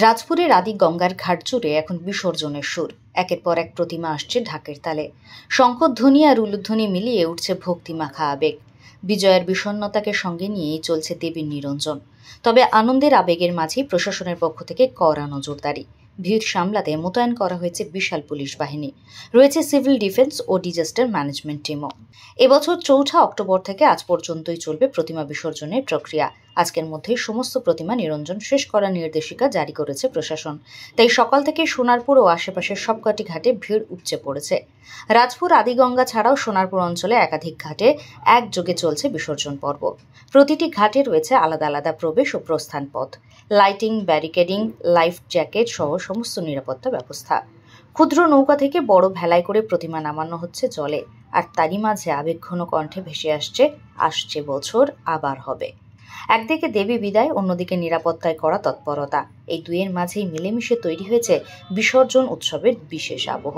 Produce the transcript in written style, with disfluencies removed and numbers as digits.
রাজপুরের আদি গঙ্গার ঘাট জুড়ে এখন বিসর্জনের সুর। একের পর এক প্রতিমা আসছে ঢাকের তালে। শঙ্খধ্বনি আর উলুধ্বনি মিলিয়ে উঠছে ভক্তিমাখা আবেগ। বিজয়ের বিষণ্ণতাকে সঙ্গে নিয়েই চলছে দেবীর নিরঞ্জন। তবে আনন্দের আবেগের মাঝেই প্রশাসনের পক্ষ থেকে কড়া নজরদারি। ভিড় সামলাতে মোতায়েন করা হয়েছে বিশাল পুলিশ বাহিনী। রয়েছে সিভিল ডিফেন্স ও ডিজাস্টার ম্যানেজমেন্ট টিমও। এবছর ৪ অক্টোবর থেকে আজ পর্যন্তই চলবে প্রতিমা বিসর্জনের প্রক্রিয়া। আজকের মধ্যেই সমস্ত প্রতিমা নিরঞ্জন শেষ করার নির্দেশিকা জারি করেছে প্রশাসন। তাই সকাল থেকে সোনারপুর ও আশেপাশের সবকটি ঘাটে ভিড় উপচে পড়েছে। রাজপুর আদিগঙ্গা ছাড়াও সোনারপুর অঞ্চলে একাধিক ঘাটে একযোগে চলছে বিসর্জন পর্ব। প্রতিটি ঘাটে রয়েছে আলাদা আলাদা প্রবেশ ও প্রস্থান পথ, লাইটিং, ব্যারিকেডিং, লাইফ জ্যাকেট সহ সমস্ত নিরাপত্তা ব্যবস্থা। ক্ষুদ্র নৌকা থেকে বড় ভেলায় করে প্রতিমা নামানো হচ্ছে জলে, আর তারই মাঝে আবেগঘন কণ্ঠে ভেসে আসছে বছর আবার হবে। একদিকে দেবী বিদায়, অন্যদিকে নিরাপত্তায় করা তৎপরতা। এই দুইয়ের মাঝেই মিলেমিশে তৈরি হয়েছে বিসর্জন উৎসবের বিশেষ আবহ।